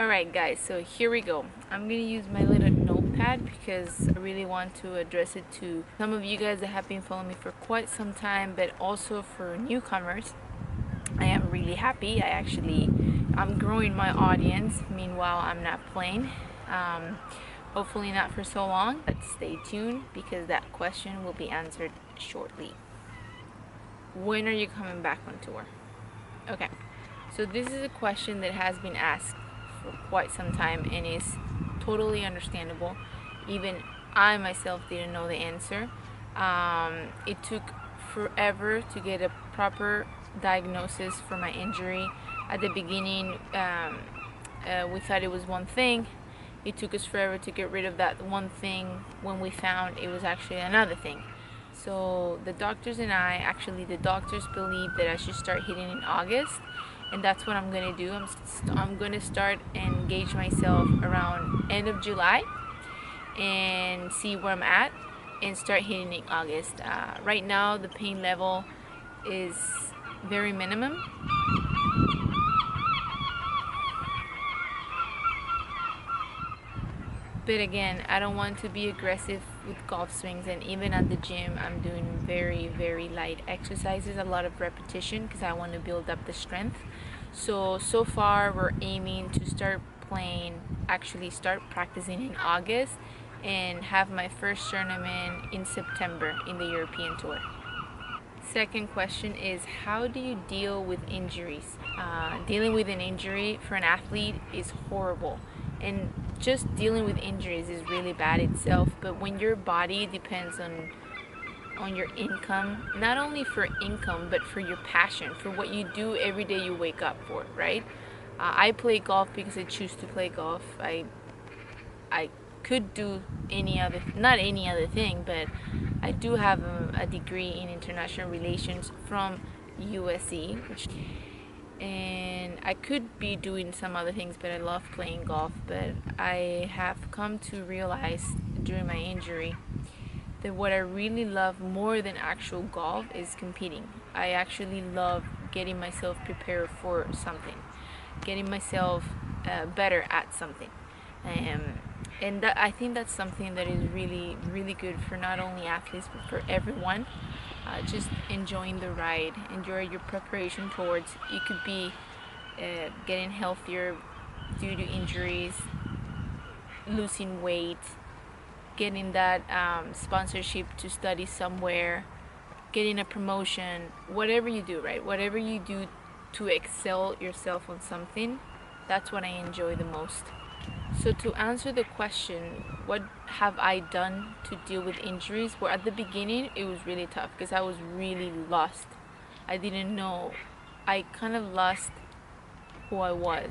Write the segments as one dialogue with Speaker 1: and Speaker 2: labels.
Speaker 1: Alright guys, so here we go. I'm gonna use my little notepad because I really want to address it to some of you guys that have been following me for quite some time, but also for newcomers. I am really happy. I'm growing my audience. Meanwhile, I'm not playing. Hopefully not for so long, but stay tuned because that question will be answered shortly. When are you coming back on tour? Okay, so this is a question that has been asked for quite some time and is totally understandable. Even I myself didn't know the answer. It took forever to get a proper diagnosis for my injury. At the beginning, we thought it was one thing. It took us forever to get rid of that one thing when we found it was actually another thing. So the doctors believe that I should start hitting in August, and that's what I'm gonna do. I'm gonna start and engage myself around end of July and see where I'm at and start hitting in August. Right now the pain level is very minimum. But again, I don't want to be aggressive with golf swings, and even at the gym I'm doing very light exercises, a lot of repetition because I want to build up the strength. So far we're aiming to start practicing in August and have my first tournament in September in the European Tour. Second question is, how do you deal with injuries? Dealing with an injury for an athlete is horrible, and just dealing with injuries is really bad itself. But when your body depends on your income, not only for income but for your passion, for what you do every day you wake up for, right? I play golf because I choose to play golf. I could do not any other thing, but I do have a degree in international relations from USC, and I could be doing some other things, but I love playing golf. But I have come to realize during my injury that what I really love more than actual golf is competing. I actually love getting myself prepared for something, getting myself better at something. And I think that's something that is really good for not only athletes but for everyone. Just enjoying the ride, enjoy your preparation towards. You could be getting healthier due to injuries, losing weight, getting that sponsorship to study somewhere, getting a promotion, whatever you do, right? Whatever you do to excel yourself on something, that's what I enjoy the most. So to answer the question, what have I done to deal with injuries? Well, at the beginning it was really tough because I was really lost. I didn't know. I kind of lost who I was.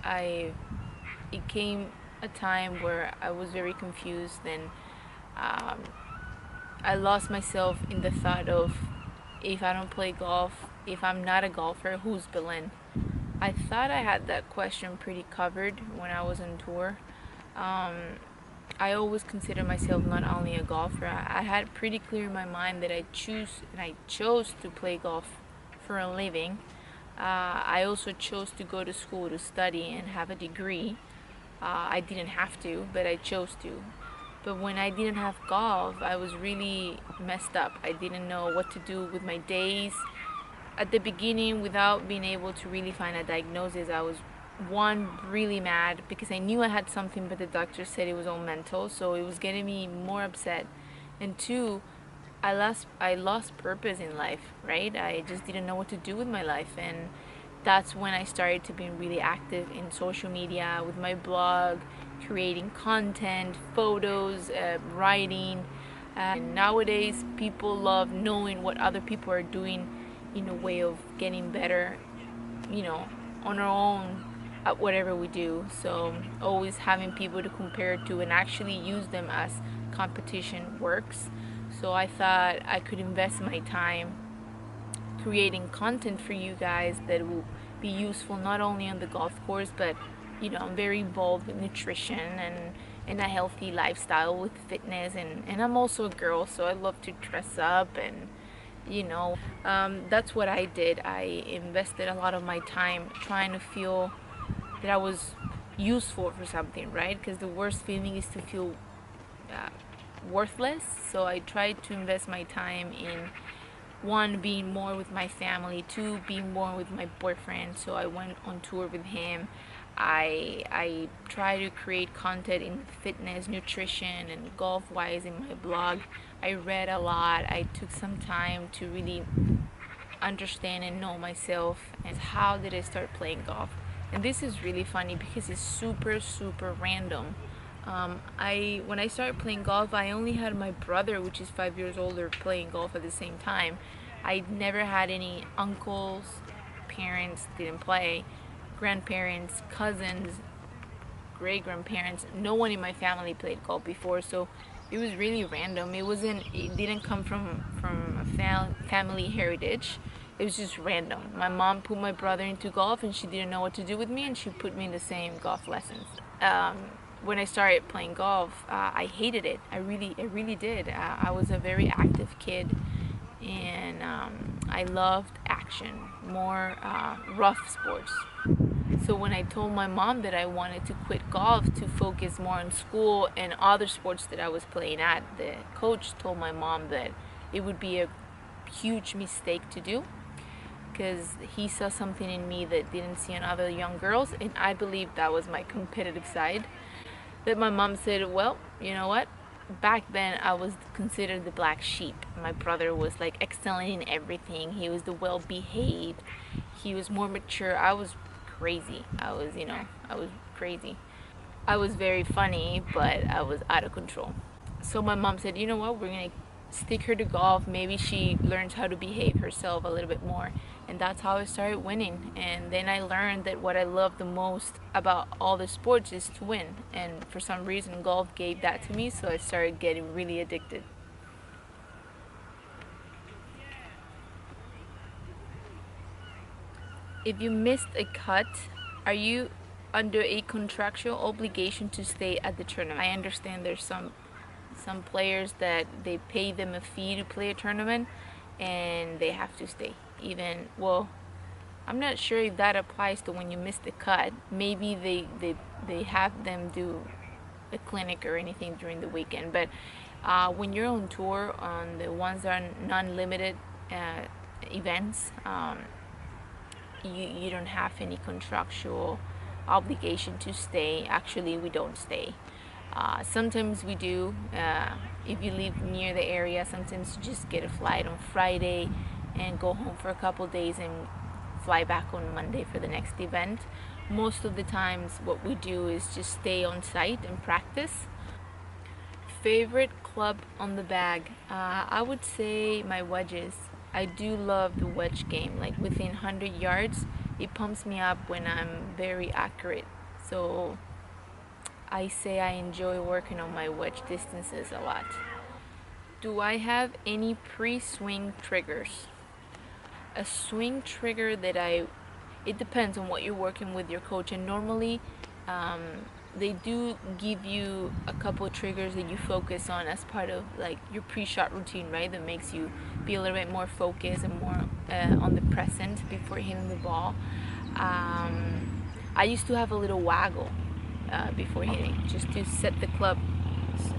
Speaker 1: It came a time where I was very confused, and I lost myself in the thought of, if I don't play golf, if I'm not a golfer, who's Belen? I thought I had that question pretty covered when I was on tour. I always consider myself not only a golfer. I had pretty clear in my mind that I chose to play golf for a living. I also chose to go to school to study and have a degree. I didn't have to, but I chose to. But when I didn't have golf, I was really messed up. I didn't know what to do with my days. At the beginning, without being able to really find a diagnosis, I was, one, really mad because I knew I had something, but the doctor said it was all mental, so it was getting me more upset. And two, I lost purpose in life, right? I just didn't know what to do with my life, and that's when I started to be really active in social media with my blog, creating content, photos, writing. And nowadays, people love knowing what other people are doing in a way of getting better, on our own at whatever we do. So always having people to compare to and actually use them as competition works. So I thought I could invest my time creating content for you guys that will be useful not only on the golf course, but I'm very involved with nutrition and a healthy lifestyle with fitness, and I'm also a girl, so I love to dress up, and that's what I did. I invested a lot of my time trying to feel that I was useful for something, right? Because the worst feeling is to feel uh, worthless. So I tried to invest my time in, one, being more with my family, two, being more with my boyfriend. So I went on tour with him. I try to create content in fitness, nutrition, and golf wise in my blog. I read a lot. I took some time to really understand and know myself. And how did I start playing golf? And this is really funny because it's super random. I when I started playing golf, I only had my brother, which is 5 years older, playing golf at the same time. I never had any uncles, parents didn't play, grandparents, cousins, great grandparents. No one in my family played golf before, so it was really random. It didn't come from a family heritage. It was just random. My mom put my brother into golf, and she didn't know what to do with me, and she put me in the same golf lessons. When I started playing golf, I hated it. I really did. I was a very active kid, and I loved action, more rough sports. So when I told my mom that I wanted to quit golf to focus more on school and other sports that I was playing at, the coach told my mom that it would be a huge mistake to do, because he saw something in me that didn't see in other young girls, and I believe that was my competitive side. That my mom said, well, you know what? Back then I was considered the black sheep. My brother was like excelling in everything. He was the well behaved. He was more mature. I was crazy. I was crazy. I was very funny, but I was out of control. So my mom said, you know what, we're gonna stick her to golf. Maybe she learns how to behave herself a little bit more. And that's how I started winning. And then I learned that what I love the most about all the sports is to win. And for some reason, golf gave that to me, so I started getting really addicted. If you missed a cut, are you under a contractual obligation to stay at the tournament? I understand there's some players that they pay them a fee to play a tournament and they have to stay. Even, well, I'm not sure if that applies to when you miss the cut. Maybe they have them do a clinic or anything during the weekend. But when you're on tour, on the ones that are non-limited events, you don't have any contractual obligation to stay. Actually, we don't stay. Sometimes we do. If you live near the area, sometimes you just get a flight on Friday and go home for a couple days and fly back on Monday for the next event. Most of the times what we do is just stay on site and practice. Favorite club on the bag? I would say my wedges. I do love the wedge game. Like within 100 yards, it pumps me up when I'm very accurate. So I say I enjoy working on my wedge distances a lot. Do I have any pre-swing triggers? A swing trigger that it depends on what you're working with your coach, and normally they do give you a couple of triggers that you focus on as part of like your pre-shot routine, right? That makes you be a little bit more focused and more on the present before hitting the ball. I used to have a little waggle before hitting, just to set the club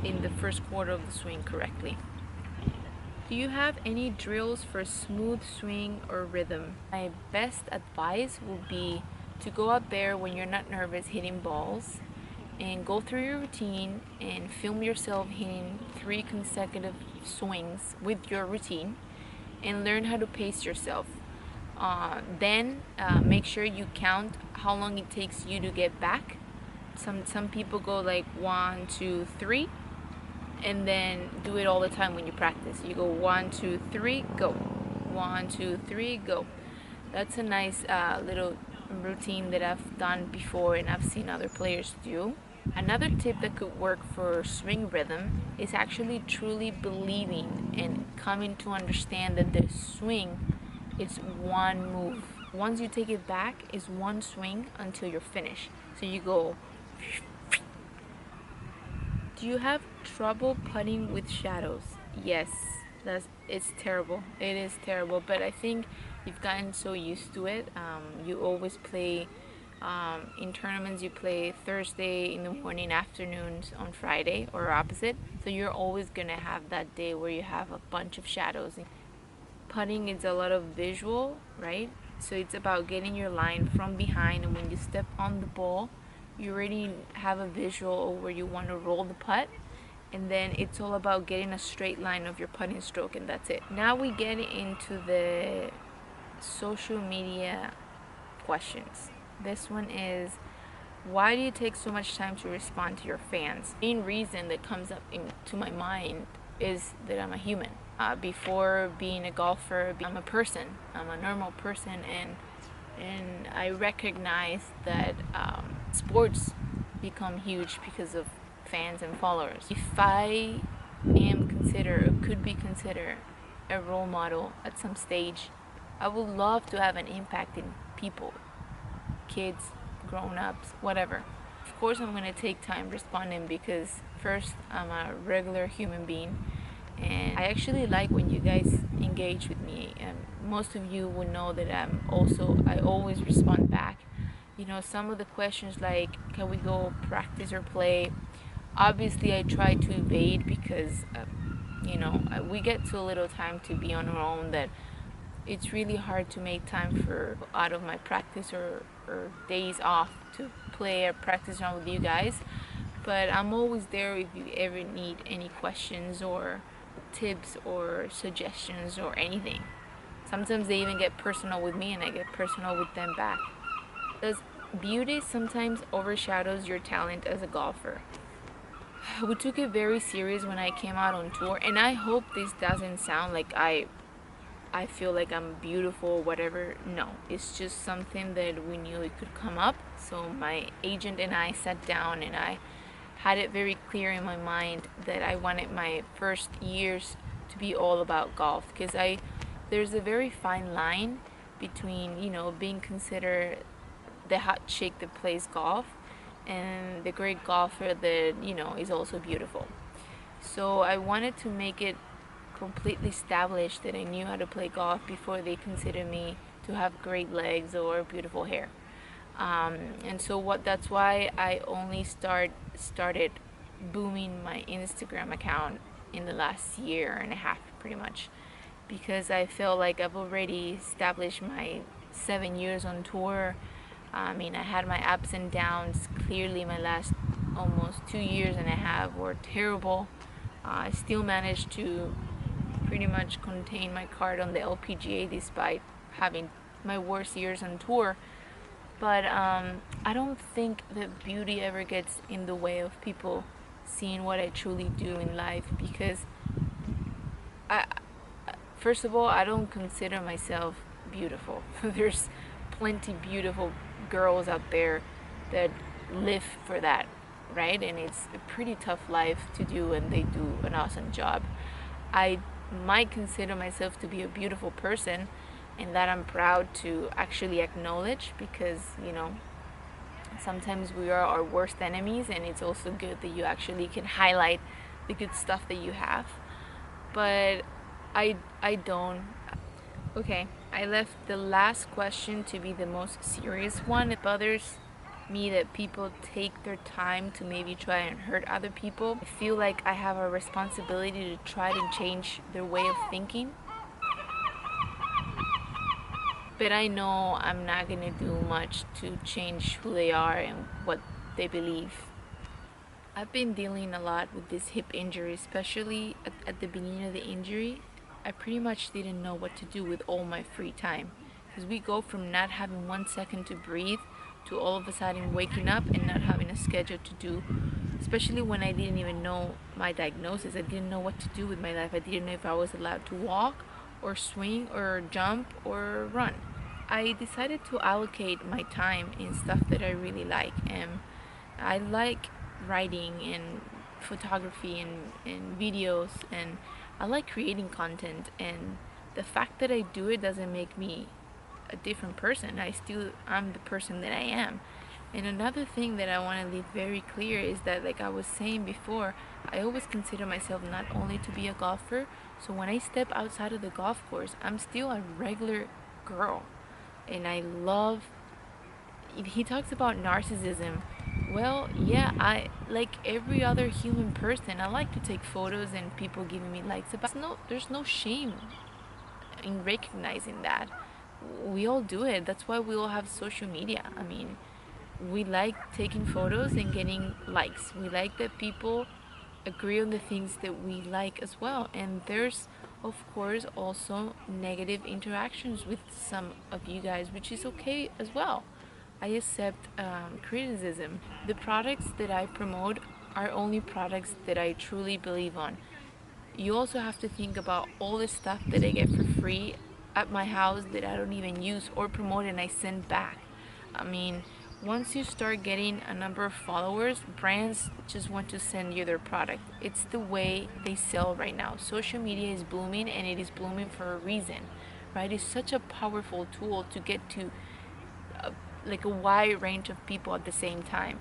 Speaker 1: in the first quarter of the swing correctly. Do you have any drills for smooth swing or rhythm? My best advice would be to go out there when you're not nervous hitting balls and go through your routine and film yourself hitting 3 consecutive swings with your routine and learn how to pace yourself. Then make sure you count how long it takes you to get back. Some people go like 1, 2, 3, and then do it all the time when you practice. You go 1, 2, 3, go. 1, 2, 3, go. That's a nice little routine that I've done before and I've seen other players do. Another tip that could work for swing rhythm is actually truly believing and coming to understand that the swing is one move. Once you take it back, it's one swing until you're finished. So you go. Do you have trouble putting with shadows? Yes, it's terrible. It is terrible, but I think you've gotten so used to it. You always play In tournaments, you play Thursday in the morning, afternoons on Friday, or opposite. So you're always gonna have that day where you have a bunch of shadows. Putting is a lot of visual, right? So it's about getting your line from behind, and when you step on the ball, you already have a visual where you want to roll the putt, and then it's all about getting a straight line of your putting stroke, and that's it. Now we get into the social media questions. This one is, why do you take so much time to respond to your fans? The main reason that comes up into my mind is that I'm a human. Before being a golfer, I'm a person. I'm a normal person, and I recognize that sports become huge because of fans and followers. If I am considered, or could be considered, a role model at some stage, I would love to have an impact in people, kids, grown-ups, whatever. Of course, I'm going to take time responding because first, I'm a regular human being, and I actually like when you guys engage with me. Most of you will know that I always respond back. You know, some of the questions like, can we go practice or play? Obviously, I try to evade because, we get so little time to be on our own that it's really hard to make time for out of my practice or days off to play or practice around with you guys. But I'm always there if you ever need any questions or tips or suggestions or anything. Sometimes they even get personal with me and I get personal with them back. Does beauty sometimes overshadows your talent as a golfer? We took it very serious when I came out on tour, and I hope this doesn't sound like I feel like I'm beautiful or whatever. No, it's just something that we knew it could come up. So my agent and I sat down and I had it very clear in my mind that I wanted my first years to be all about golf, because there's a very fine line between, being considered the hot chick that plays golf and the great golfer that, is also beautiful. So I wanted to make it completely established that I knew how to play golf before they consider me to have great legs or beautiful hair. And so that's why I only started booming my Instagram account in the last year and a half, pretty much, because I feel like I've already established my 7 years on tour. I had my ups and downs. Clearly, my last almost 2 years and a half were terrible. I still managed to pretty much contain my card on the LPGA despite having my worst years on tour. But I don't think that beauty ever gets in the way of people seeing what I truly do in life, because first of all, I don't consider myself beautiful. There's plenty beautiful girls out there that live for that, right? And it's a pretty tough life to do, and they do an awesome job. I might consider myself to be a beautiful person, and that I'm proud to actually acknowledge, because sometimes we are our worst enemies, and it's also good that you actually can highlight the good stuff that you have. But I don't. Okay, I left the last question to be the most serious one. It bothers me that people take their time to maybe try and hurt other people. I feel like I have a responsibility to try to change their way of thinking. But I know I'm not gonna do much to change who they are and what they believe. I've been dealing a lot with this hip injury, especially at the beginning of the injury. I pretty much didn't know what to do with all my free time, because we go from not having 1 second to breathe to all of a sudden waking up and not having a schedule to do, especially when I didn't even know my diagnosis. I didn't know what to do with my life. I didn't know if I was allowed to walk or swing or jump or run. I decided to allocate my time in stuff that I really like, and I like writing and photography and videos, and I like creating content, and the fact that I do it doesn't make me a different person. I'm the person that I am. And another thing that I want to leave very clear is that, like I was saying before, I always consider myself not only to be a golfer, so when I step outside of the golf course, I'm still a regular girl, and I love he talks about narcissism. Well, yeah, I like every other human person. I like to take photos and people giving me likes. About there's no shame in recognizing that. We all do it. That's why we all have social media. I mean, we like taking photos and getting likes. We like that people agree on the things that we like as well. And there's, of course, also negative interactions with some of you guys, which is okay as well. I accept criticism. The products that I promote are only products that I truly believe on. You also have to think about all the stuff that I get for free at my house that I don't even use or promote and I send back. I mean, once you start getting a number of followers, brands just want to send you their product. It's the way they sell right now. Social media is booming and it is blooming for a reason, right? It's such a powerful tool to get to like a wide range of people at the same time.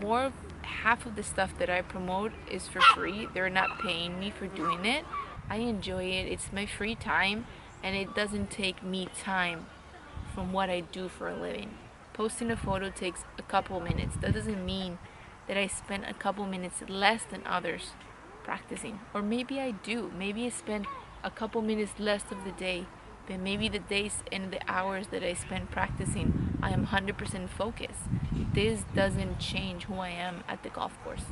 Speaker 1: More half of the stuff that I promote is for free. They're not paying me for doing it. I enjoy it. It's my free time and it doesn't take me time from what I do for a living. Posting a photo takes a couple minutes. That doesn't mean that I spend a couple minutes less than others practicing. Or maybe I do. Maybe I spend a couple minutes less of the day, but maybe the days and the hours that I spend practicing, I am 100% focused. This doesn't change who I am at the golf course.